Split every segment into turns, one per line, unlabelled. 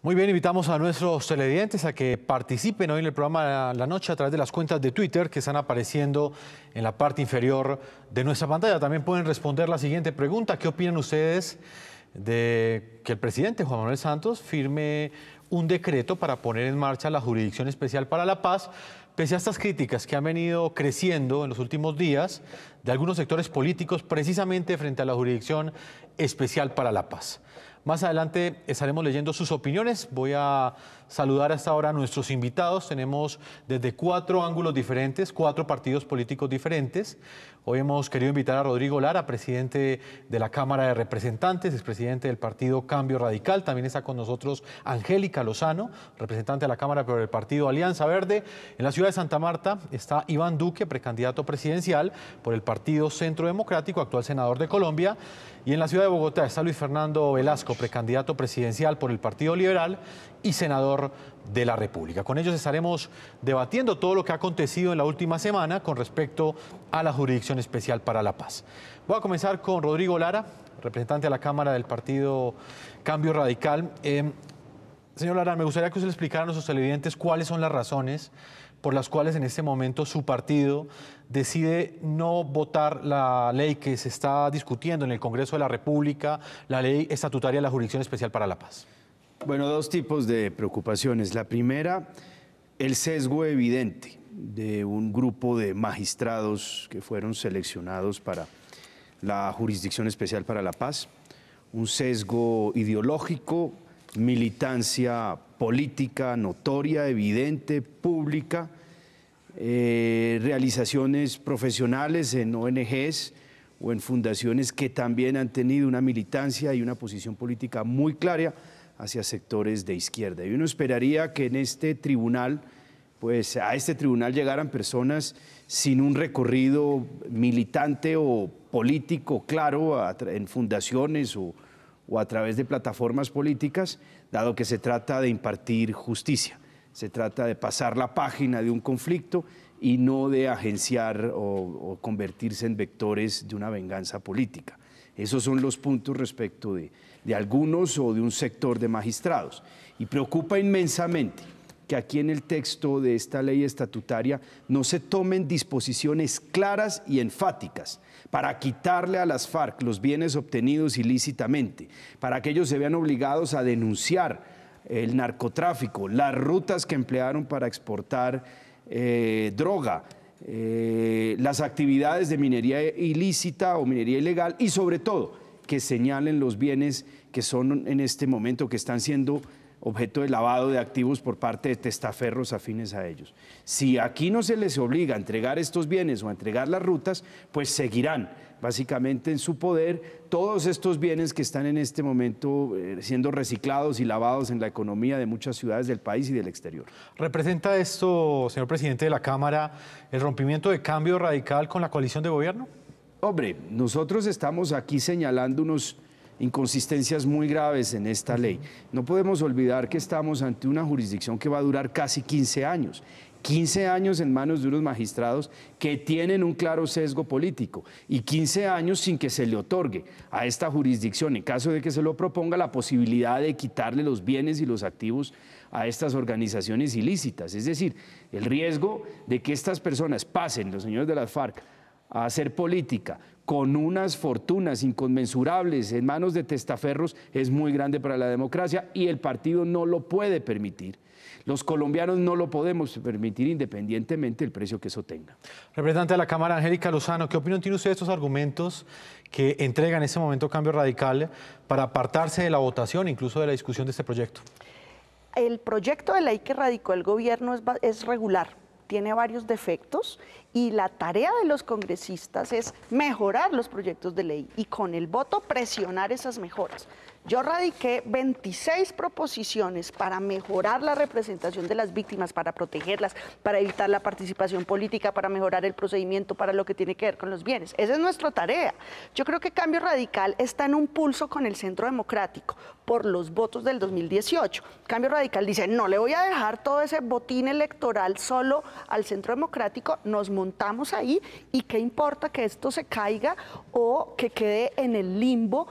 Muy bien, invitamos a nuestros televidentes a que participen hoy en el programa La Noche a través de las cuentas de Twitter que están apareciendo en la parte inferior de nuestra pantalla. También pueden responder la siguiente pregunta: ¿qué opinan ustedes de que el presidente Juan Manuel Santos firme un decreto para poner en marcha la Jurisdicción Especial para la Paz, pese a estas críticas que han venido creciendo en los últimos días de algunos sectores políticos precisamente frente a la Jurisdicción Especial para la Paz? Más adelante estaremos leyendo sus opiniones. Voy a saludar hasta ahora a nuestros invitados. Tenemos desde 4 ángulos diferentes, 4 partidos políticos diferentes. Hoy hemos querido invitar a Rodrigo Lara, presidente de la Cámara de Representantes, expresidente del partido Cambio Radical. También está con nosotros Angélica Lozano, representante de la Cámara por el partido Alianza Verde. En la ciudad de Santa Marta está Iván Duque, precandidato presidencial por el partido Centro Democrático, actual senador de Colombia. Y en la ciudad de Bogotá está Luis Fernando Velasco, precandidato presidencial por el Partido Liberal y senador de la República. Con ellos estaremos debatiendo todo lo que ha acontecido en la última semana con respecto a la Jurisdicción Especial para la Paz. Voy a comenzar con Rodrigo Lara, representante de la Cámara del partido Cambio Radical. Señor Lara, me gustaría que usted le explicara a nuestros televidentes cuáles son las razones por las cuales en este momento su partido decide no votar la ley que se está discutiendo en el Congreso de la República, la ley estatutaria de la Jurisdicción Especial para la Paz.
Bueno, 2 tipos de preocupaciones. La primera, el sesgo evidente de un grupo de magistrados que fueron seleccionados para la Jurisdicción Especial para la Paz, un sesgo ideológico, militancia política notoria, evidente, pública, realizaciones profesionales en ONGs o en fundaciones que también han tenido una militancia y una posición política muy clara hacia sectores de izquierda. Y uno esperaría que en este tribunal, pues a este tribunal llegaran personas sin un recorrido militante o político claro en fundaciones o a través de plataformas políticas, dado que se trata de impartir justicia, se trata de pasar la página de un conflicto y no de agenciar o convertirse en vectores de una venganza política. Esos son los puntos respecto de algunos o de un sector de magistrados. Y preocupa inmensamente que aquí en el texto de esta ley estatutaria no se tomen disposiciones claras y enfáticas para quitarle a las FARC los bienes obtenidos ilícitamente, para que ellos se vean obligados a denunciar el narcotráfico, las rutas que emplearon para exportar droga, las actividades de minería ilícita o minería ilegal y sobre todo que señalen los bienes que son en este momento, que están siendo objeto de lavado de activos por parte de testaferros afines a ellos. Si aquí no se les obliga a entregar estos bienes o a entregar las rutas, pues seguirán básicamente en su poder todos estos bienes que están en este momento siendo reciclados y lavados en la economía de muchas ciudades del país y del exterior.
¿Representa esto, señor presidente de la Cámara, el rompimiento de Cambio Radical con la coalición de gobierno?
Hombre, nosotros estamos aquí señalando unos inconsistencias muy graves en esta ley. No podemos olvidar que estamos ante una jurisdicción que va a durar casi 15 años. 15 años en manos de unos magistrados que tienen un claro sesgo político y 15 años sin que se le otorgue a esta jurisdicción, en caso de que se lo proponga, la posibilidad de quitarle los bienes y los activos a estas organizaciones ilícitas. Es decir, el riesgo de que estas personas pasen, los señores de las FARC, a hacer política con unas fortunas inconmensurables en manos de testaferros es muy grande para la democracia y el partido no lo puede permitir. Los colombianos no lo podemos permitir independientemente del precio que eso tenga.
Representante de la Cámara, Angélica Lozano, ¿qué opinión tiene usted de estos argumentos que entrega en este momento Cambio Radical para apartarse de la votación, incluso de la discusión de este proyecto?
El proyecto de ley que radicó el gobierno es regular, tiene varios defectos y la tarea de los congresistas es mejorar los proyectos de ley y con el voto presionar esas mejoras. Yo radiqué 26 proposiciones para mejorar la representación de las víctimas, para protegerlas, para evitar la participación política, para mejorar el procedimiento, para lo que tiene que ver con los bienes. Esa es nuestra tarea. Yo creo que Cambio Radical está en un pulso con el Centro Democrático por los votos del 2018. Cambio Radical dice, no le voy a dejar todo ese botín electoral solo al Centro Democrático, nos montamos ahí y qué importa que esto se caiga o que quede en el limbo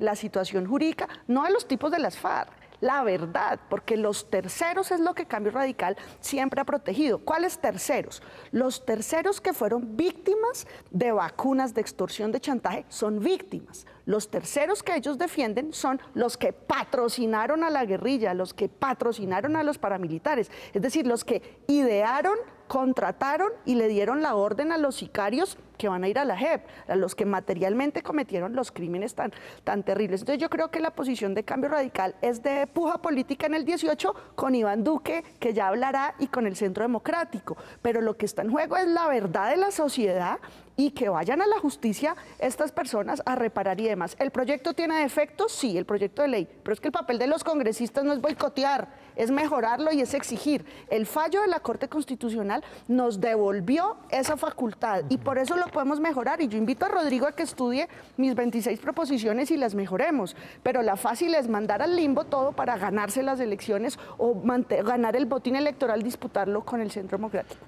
la situación jurídica, no de los tipos de las FARC. la verdad, porque los terceros es lo que Cambio Radical siempre ha protegido. ¿Cuáles terceros? Los terceros que fueron víctimas de vacunas, de extorsión, de chantaje, son víctimas. Los terceros que ellos defienden son los que patrocinaron a la guerrilla, los que patrocinaron a los paramilitares, es decir, los que idearon, contrataron y le dieron la orden a los sicarios que van a ir a la JEP, a los que materialmente cometieron los crímenes tan terribles. Entonces yo creo que la posición de Cambio Radical es de puja política en el 18 con Iván Duque, que ya hablará, y con el Centro Democrático. Pero lo que está en juego es la verdad de la sociedad y que vayan a la justicia estas personas a reparar y demás. ¿El proyecto tiene defectos? Sí, el proyecto de ley, pero es que el papel de los congresistas no es boicotear, es mejorarlo y es exigir. El fallo de la Corte Constitucional nos devolvió esa facultad y por eso lo podemos mejorar, y yo invito a Rodrigo a que estudie mis 26 proposiciones y las mejoremos, pero la fácil es mandar al limbo todo para ganarse las elecciones o ganar el botín electoral, disputarlo con el Centro Democrático.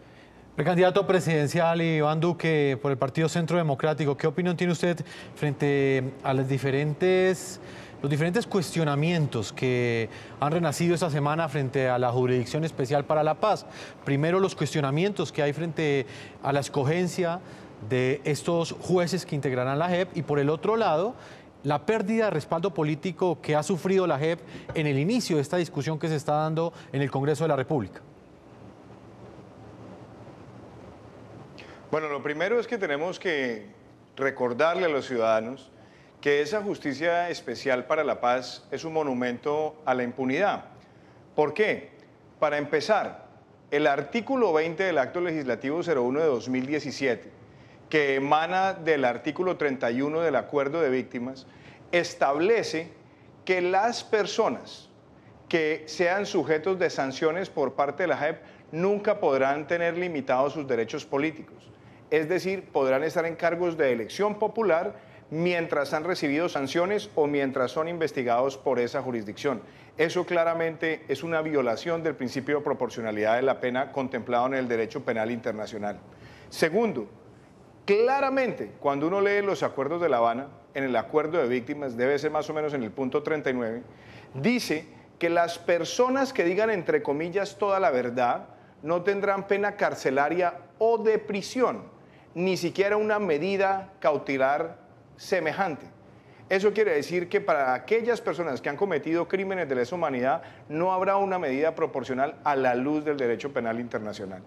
Precandidato presidencial Iván Duque por el Partido Centro Democrático, ¿qué opinión tiene usted frente a los diferentes cuestionamientos que han renacido esta semana frente a la Jurisdicción Especial para la Paz? Primero, los cuestionamientos que hay frente a la escogencia de estos jueces que integrarán la JEP, y por el otro lado, la pérdida de respaldo político que ha sufrido la JEP en el inicio de esta discusión que se está dando en el Congreso de la República.
Bueno, lo primero es que tenemos que recordarle a los ciudadanos que esa Justicia Especial para la Paz es un monumento a la impunidad. ¿Por qué? Para empezar, el artículo 20 del Acto Legislativo 01 de 2017, que emana del artículo 31 del Acuerdo de Víctimas, establece que las personas que sean sujetos de sanciones por parte de la JEP nunca podrán tener limitados sus derechos políticos. Es decir, podrán estar en cargos de elección popular mientras han recibido sanciones o mientras son investigados por esa jurisdicción. Eso claramente es una violación del principio de proporcionalidad de la pena contemplado en el derecho penal internacional. Segundo, claramente, cuando uno lee los acuerdos de La Habana, en el acuerdo de víctimas, debe ser más o menos en el punto 39, dice que las personas que digan entre comillas toda la verdad no tendrán pena carcelaria o de prisión, ni siquiera una medida cautelar semejante. Eso quiere decir que para aquellas personas que han cometido crímenes de lesa humanidad no habrá una medida proporcional a la luz del derecho penal internacional.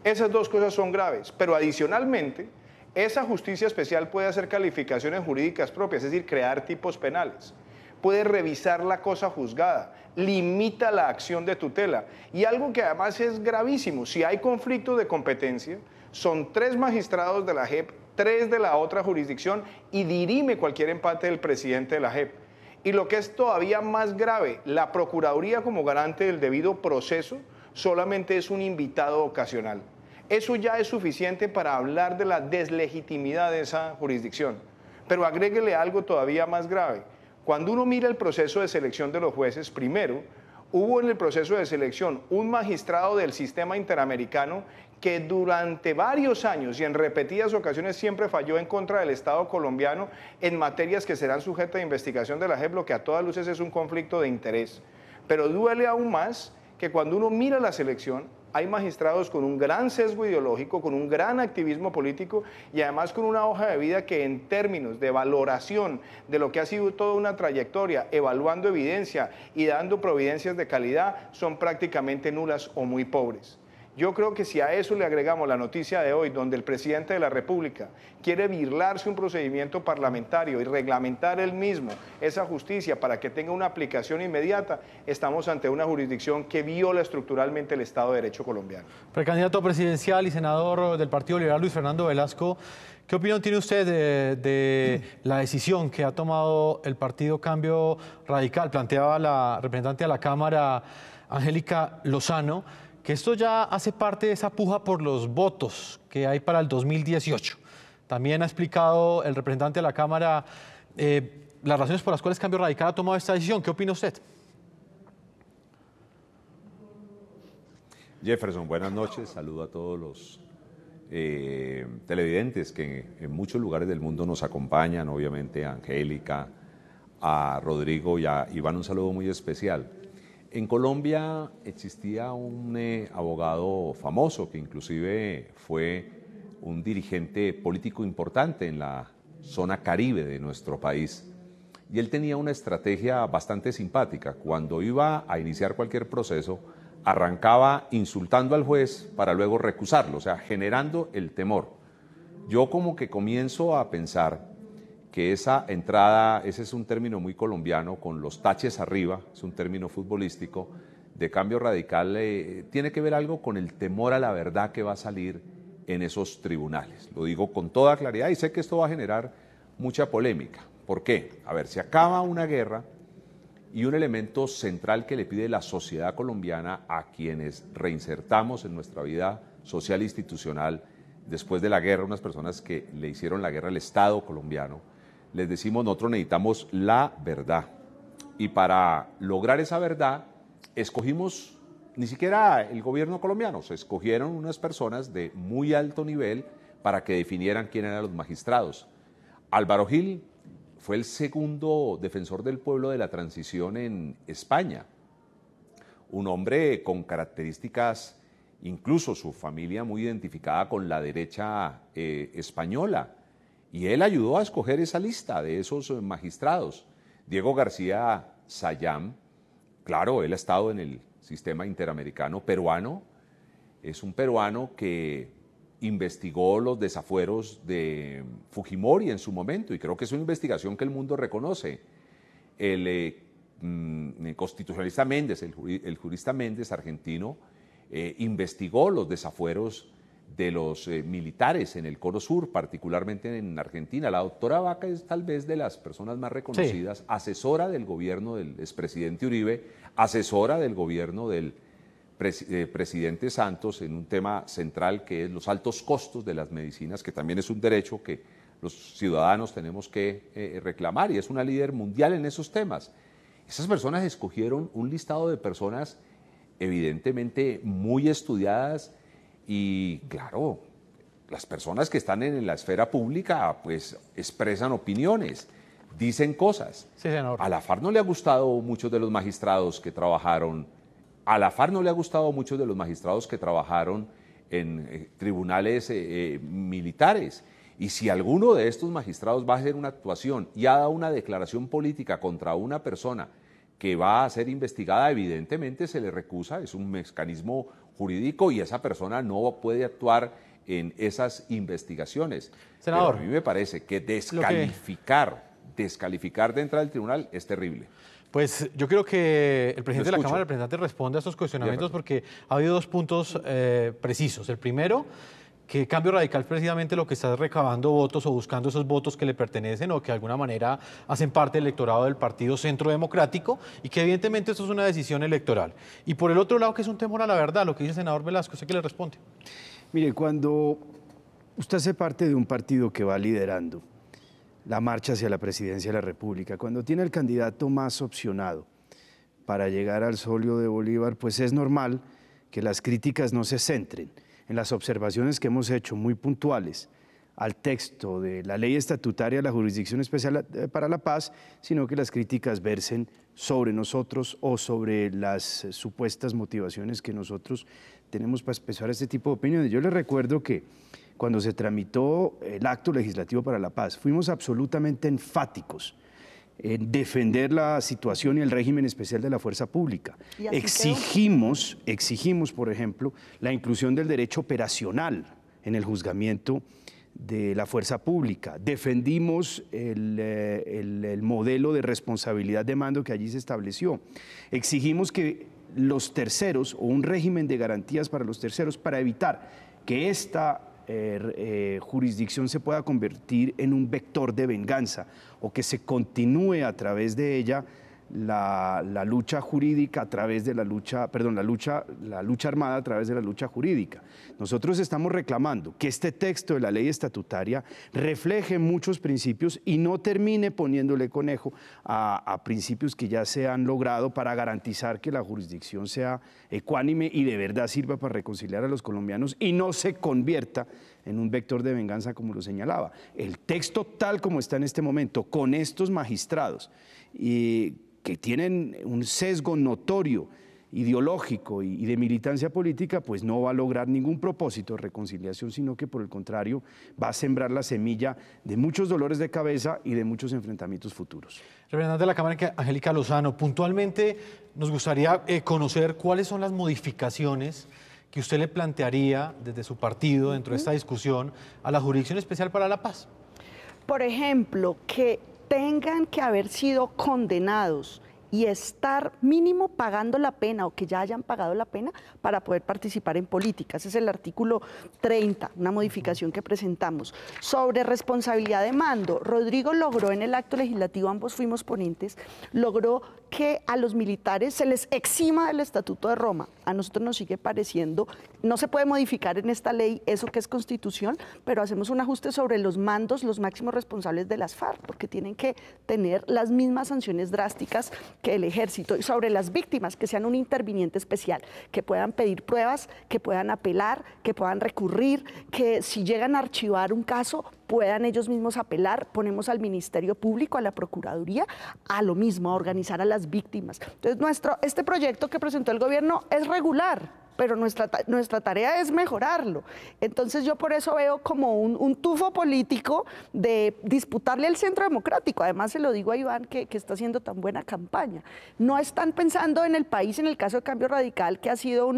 Esas dos cosas son graves, pero adicionalmente esa justicia especial puede hacer calificaciones jurídicas propias, es decir, crear tipos penales. Puede revisar la cosa juzgada, limita la acción de tutela, y algo que además es gravísimo: si hay conflicto de competencia, son 3 magistrados de la JEP, 3 de la otra jurisdicción, y dirime cualquier empate del presidente de la JEP. Y lo que es todavía más grave, la Procuraduría, como garante del debido proceso, solamente es un invitado ocasional. Eso ya es suficiente para hablar de la deslegitimidad de esa jurisdicción. Pero agréguele algo todavía más grave. Cuando uno mira el proceso de selección de los jueces, primero, hubo en el proceso de selección un magistrado del sistema interamericano que durante varios años y en repetidas ocasiones siempre falló en contra del Estado colombiano en materias que serán sujetas a investigación de la JEP, lo que a todas luces es un conflicto de interés. Pero duele aún más que cuando uno mira la selección, hay magistrados con un gran sesgo ideológico, con un gran activismo político y además con una hoja de vida que en términos de valoración de lo que ha sido toda una trayectoria, evaluando evidencia y dando providencias de calidad, son prácticamente nulas o muy pobres. Yo creo que si a eso le agregamos la noticia de hoy, donde el presidente de la República quiere birlarse un procedimiento parlamentario y reglamentar él mismo esa justicia para que tenga una aplicación inmediata, estamos ante una jurisdicción que viola estructuralmente el Estado de Derecho colombiano.
Precandidato presidencial y senador del Partido Liberal, Luis Fernando Velasco, ¿qué opinión tiene usted de la decisión que ha tomado el Partido Cambio Radical? Planteaba la representante de la Cámara, Angélica Lozano, que esto ya hace parte de esa puja por los votos que hay para el 2018. También ha explicado el representante de la Cámara las razones por las cuales Cambio Radical ha tomado esta decisión. ¿Qué opina usted?
Jefferson, buenas noches. Saludo a todos los televidentes que en muchos lugares del mundo nos acompañan, obviamente a Angélica, a Rodrigo y a Iván, un saludo muy especial. En Colombia existía un abogado famoso que inclusive fue un dirigente político importante en la zona caribe de nuestro país. Y él tenía una estrategia bastante simpática. Cuando iba a iniciar cualquier proceso, arrancaba insultando al juez para luego recusarlo, o sea, generando el temor. Yo como que comienzo a pensar que esa entrada, ese es un término muy colombiano, con los taches arriba, es un término futbolístico, de cambio radical, tiene que ver algo con el temor a la verdad que va a salir en esos tribunales. Lo digo con toda claridad y sé que esto va a generar mucha polémica. ¿Por qué? A ver, se acaba una guerra y un elemento central que le pide la sociedad colombiana a quienes reinsertamos en nuestra vida social e institucional después de la guerra, unas personas que le hicieron la guerra al Estado colombiano, les decimos, nosotros necesitamos la verdad. Y para lograr esa verdad, escogimos ni siquiera el gobierno colombiano, se escogieron unas personas de muy alto nivel para que definieran quién eran los magistrados. Álvaro Gil fue el segundo defensor del pueblo de la transición en España, un hombre con características, incluso su familia muy identificada con la derecha española, y él ayudó a escoger esa lista de esos magistrados. Diego García Sayam, claro, él ha estado en el sistema interamericano peruano, es un peruano que investigó los desafueros de Fujimori en su momento, y creo que es una investigación que el mundo reconoce. El constitucionalista Méndez, el jurista Méndez, argentino, investigó los desafueros de los militares en el Cono Sur, particularmente en Argentina. La doctora Vaca es tal vez de las personas más reconocidas, sí, asesora del gobierno del expresidente Uribe, asesora del gobierno del presidente Santos en un tema central que es los altos costos de las medicinas, que también es un derecho que los ciudadanos tenemos que reclamar, y es una líder mundial en esos temas. Esas personas escogieron un listado de personas evidentemente muy estudiadas y, claro, las personas que están en la esfera pública pues expresan opiniones, dicen cosas.
Sí, senador.
A la FARC no le ha gustado muchos de los magistrados que trabajaron, en tribunales militares. Y si alguno de estos magistrados va a hacer una actuación y ha dado una declaración política contra una persona que va a ser investigada, evidentemente se le recusa, es un mecanismo jurídico y esa persona no puede actuar en esas investigaciones.
Senador,
pero a mí me parece que descalificar de entrar al tribunal es terrible.
Pues yo creo que el presidente de la Cámara de Representantes responde a estos cuestionamientos porque ha habido dos puntos precisos. El primero, que Cambio Radical precisamente lo que está es recabando votos o buscando esos votos que le pertenecen o que de alguna manera hacen parte del electorado del Partido Centro Democrático, y que evidentemente esto es una decisión electoral. Y por el otro lado, que es un temor a la verdad, lo que dice el senador Velasco. ¿Usted qué le responde?
Mire, cuando usted hace parte de un partido que va liderando la marcha hacia la presidencia de la República, cuando tiene el candidato más opcionado para llegar al solio de Bolívar, pues es normal que las críticas no se centren en las observaciones que hemos hecho muy puntuales al texto de la ley estatutaria de la Jurisdicción Especial para la Paz, sino que las críticas versen sobre nosotros o sobre las supuestas motivaciones que nosotros tenemos para expresar este tipo de opiniones. Yo les recuerdo que cuando se tramitó el acto legislativo para la paz, fuimos absolutamente enfáticos en defender la situación y el régimen especial de la fuerza pública. Exigimos, por ejemplo, la inclusión del derecho operacional en el juzgamiento de la fuerza pública. Defendimos el modelo de responsabilidad de mando que allí se estableció. Exigimos que los terceros, o un régimen de garantías para los terceros, para evitar que esta jurisdicción se pueda convertir en un vector de venganza o que se continúe a través de ella la lucha jurídica a través de la lucha armada a través de la lucha jurídica. Nosotros estamos reclamando que este texto de la ley estatutaria refleje muchos principios y no termine poniéndole conejo a principios que ya se han logrado para garantizar que la jurisdicción sea ecuánime y de verdad sirva para reconciliar a los colombianos y no se convierta en un vector de venganza como lo señalaba. El texto tal como está en este momento, con estos magistrados que tienen un sesgo notorio, ideológico y de militancia política, pues no va a lograr ningún propósito de reconciliación, sino que por el contrario va a sembrar la semilla de muchos dolores de cabeza y de muchos enfrentamientos futuros.
Representante de la Cámara, Angélica Lozano, puntualmente nos gustaría conocer cuáles son las modificaciones que usted le plantearía desde su partido dentro de esta discusión a la Jurisdicción Especial para la Paz.
Por ejemplo, que tengan que haber sido condenados y estar mínimo pagando la pena o que ya hayan pagado la pena para poder participar en política. Ese es el artículo 30, una modificación que presentamos. Sobre responsabilidad de mando, Rodrigo logró en el acto legislativo, ambos fuimos ponentes, logró que a los militares se les exima del Estatuto de Roma. A nosotros nos sigue pareciendo, no se puede modificar en esta ley eso que es constitución, pero hacemos un ajuste sobre los mandos, los máximos responsables de las FARC, porque tienen que tener las mismas sanciones drásticas que el ejército, y sobre las víctimas, que sean un interviniente especial, que puedan pedir pruebas, que puedan apelar, que puedan recurrir, que si llegan a archivar un caso puedan ellos mismos apelar. Ponemos al Ministerio Público, a la Procuraduría, a lo mismo, a organizar a las víctimas. Entonces, este proyecto que presentó el gobierno es regular, pero nuestra tarea es mejorarlo. Entonces yo por eso veo como un tufo político de disputarle al Centro Democrático. Además se lo digo a Iván, que está haciendo tan buena campaña. No están pensando en el país, en el caso de Cambio Radical, que ha sido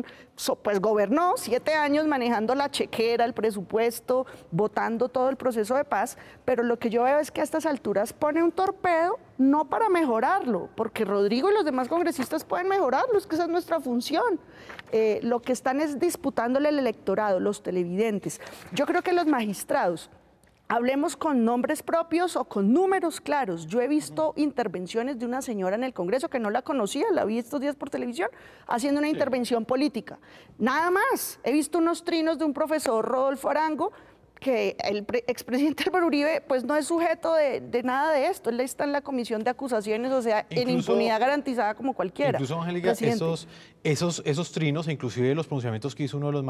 pues gobernó 7 años manejando la chequera, el presupuesto, votando todo el proceso de paz, pero lo que yo veo es que a estas alturas pone un torpedo, no para mejorarlo, porque Rodrigo y los demás congresistas pueden mejorarlo, es que esa es nuestra función. Lo que están es disputándole el electorado, los televidentes. Yo creo que los magistrados, hablemos con nombres propios o con números claros. Yo he visto intervenciones de una señora en el Congreso que no la conocía, la vi estos días por televisión, haciendo una intervención política. Nada más. He visto unos trinos de un profesor, Rodolfo Arango, que el expresidente Álvaro Uribe pues no es sujeto de nada de esto, él está en la comisión de acusaciones, o sea, en impunidad garantizada como cualquiera.
Incluso, Angélica, esos trinos, inclusive los pronunciamientos que hizo uno de los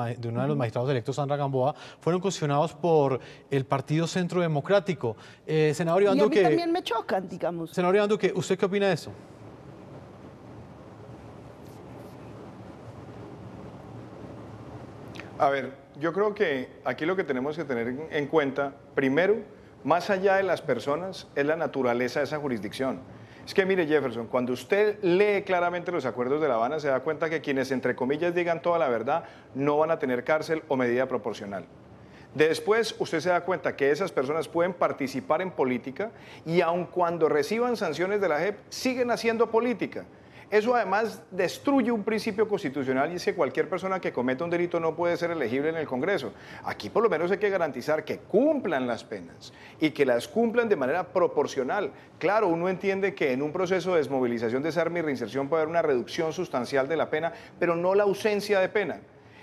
magistrados electos, Sandra Gamboa, fueron cuestionados por el Partido Centro Democrático. Senador Iván Duque,
y a mí también me chocan, digamos.
Senador Iván Duque, ¿usted qué opina de eso?
A ver, yo creo que aquí lo que tenemos que tener en cuenta, primero, más allá de las personas, es la naturaleza de esa jurisdicción. Es que mire, Jefferson, cuando usted lee claramente los acuerdos de La Habana, se da cuenta que quienes, entre comillas, digan toda la verdad, no van a tener cárcel o medida proporcional. Después, usted se da cuenta que esas personas pueden participar en política y aun cuando reciban sanciones de la JEP, siguen haciendo política. Eso además destruye un principio constitucional y es que cualquier persona que cometa un delito no puede ser elegible en el Congreso. Aquí por lo menos hay que garantizar que cumplan las penas y que las cumplan de manera proporcional. Claro, uno entiende que en un proceso de desmovilización, desarme y reinserción puede haber una reducción sustancial de la pena, pero no la ausencia de pena.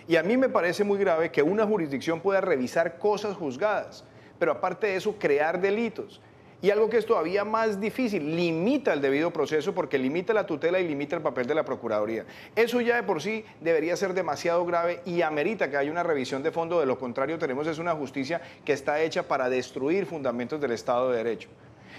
Y a mí me parece muy grave que una jurisdicción pueda revisar cosas juzgadas, pero aparte de eso crear delitos. Y algo que es todavía más difícil, limita el debido proceso porque limita la tutela y limita el papel de la Procuraduría. Eso ya de por sí debería ser demasiado grave y amerita que haya una revisión de fondo. De lo contrario, tenemos es una justicia que está hecha para destruir fundamentos del Estado de Derecho.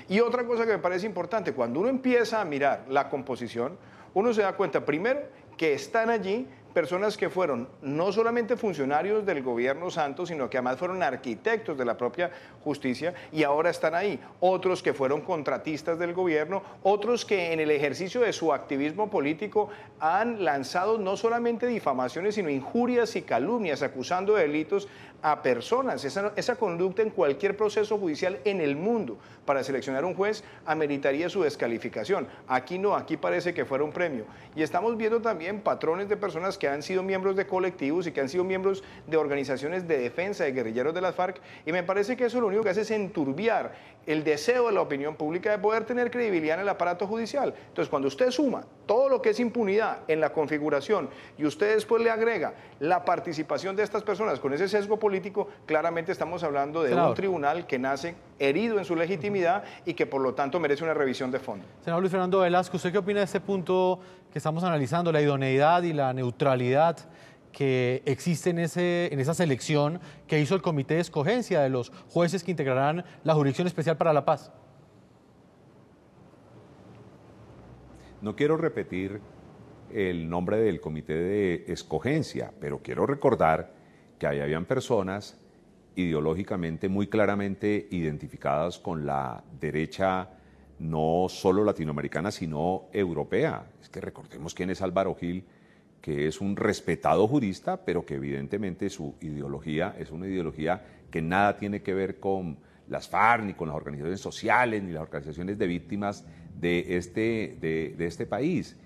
Y otra cosa que me parece importante, cuando uno empieza a mirar la composición, uno se da cuenta primero que están allí personas que fueron no solamente funcionarios del gobierno Santos, sino que además fueron arquitectos de la propia justicia y ahora están ahí. Otros que fueron contratistas del gobierno, otros que en el ejercicio de su activismo político han lanzado no solamente difamaciones, sino injurias y calumnias, acusando de delitos a personas. Esa conducta en cualquier proceso judicial en el mundo para seleccionar un juez ameritaría su descalificación. Aquí no, aquí parece que fuera un premio. Y estamos viendo también patrones de personas que han sido miembros de colectivos y que han sido miembros de organizaciones de defensa de guerrilleros de las FARC, y me parece que eso lo único que hace es enturbiar el deseo de la opinión pública de poder tener credibilidad en el aparato judicial. Entonces, cuando usted suma todo lo que es impunidad en la configuración y usted después le agrega la participación de estas personas con ese sesgo político, claramente estamos hablando de un tribunal que nace herido en su legitimidad y que por lo tanto merece una revisión de fondo.
Senador Luis Fernando Velasco, ¿usted qué opina de este punto que estamos analizando, la idoneidad y la neutralidad que existe en esa selección que hizo el Comité de Escogencia de los jueces que integrarán la Jurisdicción Especial para la Paz?
No quiero repetir el nombre del Comité de Escogencia, pero quiero recordar que ahí habían personas ideológicamente muy claramente identificadas con la derecha no solo latinoamericana, sino europea. Es que recordemos quién es Álvaro Gil, que es un respetado jurista, pero que evidentemente su ideología es una ideología que nada tiene que ver con las FARC, ni con las organizaciones sociales, ni las organizaciones de víctimas de este país.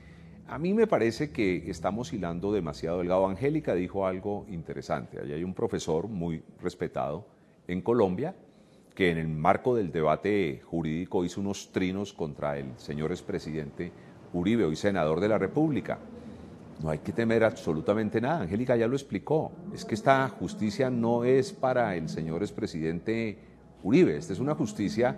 A mí me parece que estamos hilando demasiado delgado. Angélica dijo algo interesante. Allí hay un profesor muy respetado en Colombia que en el marco del debate jurídico hizo unos trinos contra el señor expresidente Uribe, hoy senador de la República. No hay que temer absolutamente nada. Angélica ya lo explicó. Es que esta justicia no es para el señor expresidente Uribe. Esta es una justicia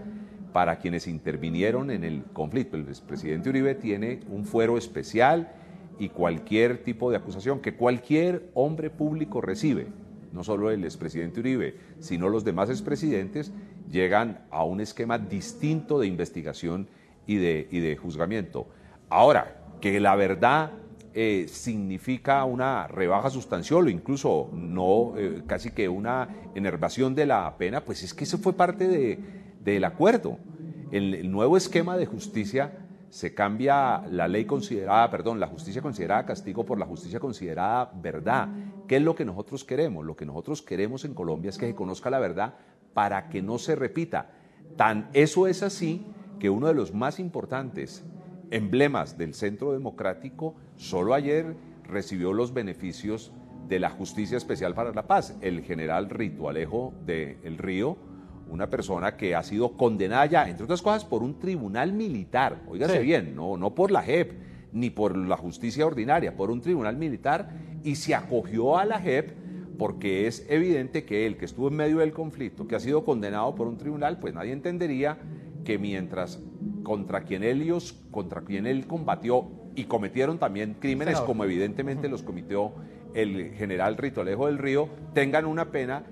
para quienes intervinieron en el conflicto. El expresidente Uribe tiene un fuero especial y cualquier tipo de acusación que cualquier hombre público recibe, no solo el expresidente Uribe, sino los demás expresidentes, llegan a un esquema distinto de investigación y de juzgamiento. Ahora, que la verdad significa una rebaja sustancial o incluso no, casi que una enervación de la pena, pues es que eso fue parte del acuerdo. El nuevo esquema de justicia se cambia la ley considerada, la justicia considerada castigo por la justicia considerada verdad. ¿Qué es lo que nosotros queremos? Lo que nosotros queremos en Colombia es que se conozca la verdad para que no se repita. Eso es así que uno de los más importantes emblemas del Centro Democrático solo ayer recibió los beneficios de la Justicia Especial para la Paz. El general Rito Alejo del Río, una persona que ha sido condenada ya, entre otras cosas, por un tribunal militar, óigase bien, no por la JEP, ni por la justicia ordinaria, por un tribunal militar, y se acogió a la JEP porque es evidente que él, que estuvo en medio del conflicto, que ha sido condenado por un tribunal, pues nadie entendería que mientras contra quien él combatió y cometieron también crímenes, como evidentemente los cometió el general Rito Alejo del Río, tengan una pena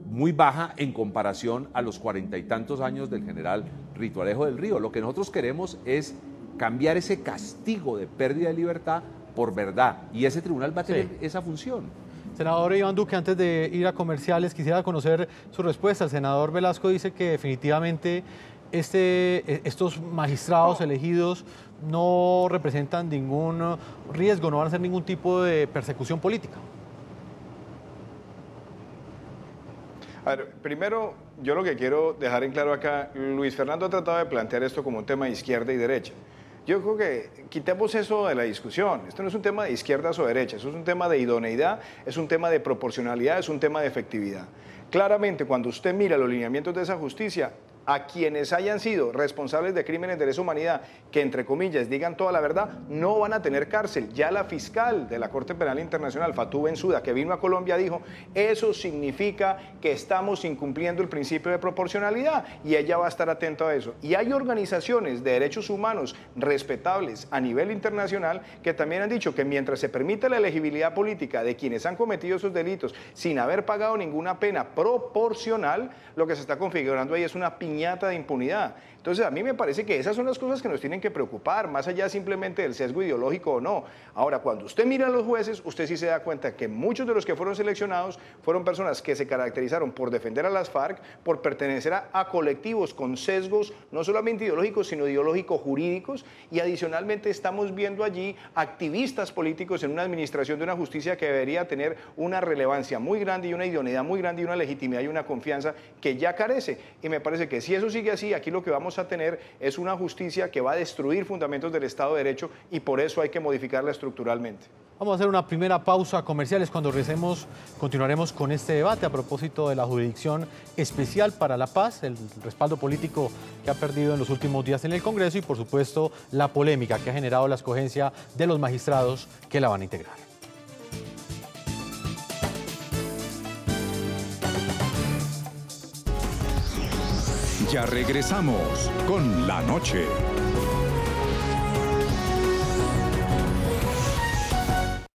muy baja en comparación a los 40 y tantos años del general Rito Alejo del Río. Lo que nosotros queremos es cambiar ese castigo de pérdida de libertad por verdad, y ese tribunal va a tener esa función.
Senador Iván Duque, antes de ir a comerciales, quisiera conocer su respuesta. El senador Velasco dice que definitivamente estos magistrados elegidos no representan ningún riesgo, no van a ser ningún tipo de persecución política.
A ver, primero, yo lo que quiero dejar en claro acá, Luis Fernando ha tratado de plantear esto como un tema de izquierda y derecha. Yo creo que quitemos eso de la discusión. Esto no es un tema de izquierdas o derechas, eso es un tema de idoneidad, es un tema de proporcionalidad, es un tema de efectividad. Claramente, cuando usted mira los lineamientos de esa justicia, a quienes hayan sido responsables de crímenes de lesa humanidad, que entre comillas digan toda la verdad, no van a tener cárcel. Ya la fiscal de la Corte Penal Internacional, Fatou Bensouda, que vino a Colombia, dijo, eso significa que estamos incumpliendo el principio de proporcionalidad, y ella va a estar atenta a eso. Y hay organizaciones de derechos humanos respetables a nivel internacional que también han dicho que mientras se permite la elegibilidad política de quienes han cometido esos delitos sin haber pagado ninguna pena proporcional, lo que se está configurando ahí es una piñata de impunidad. Entonces, a mí me parece que esas son las cosas que nos tienen que preocupar, más allá simplemente del sesgo ideológico o no. Ahora, cuando usted mira a los jueces, usted sí se da cuenta que muchos de los que fueron seleccionados fueron personas que se caracterizaron por defender a las FARC, por pertenecer a colectivos con sesgos no solamente ideológicos, sino ideológico-jurídicos, y adicionalmente estamos viendo allí activistas políticos en una administración de una justicia que debería tener una relevancia muy grande y una idoneidad muy grande y una legitimidad y una confianza que ya carece. Y me parece que si eso sigue así, aquí lo que vamos a tener es una justicia que va a destruir fundamentos del Estado de Derecho, y por eso hay que modificarla estructuralmente.
Vamos a hacer una primera pausa comerciales. Cuando regresemos, continuaremos con este debate a propósito de la Jurisdicción Especial para la Paz, el respaldo político que ha perdido en los últimos días en el Congreso y, por supuesto, la polémica que ha generado la escogencia de los magistrados que la van a integrar.
Ya regresamos con La Noche.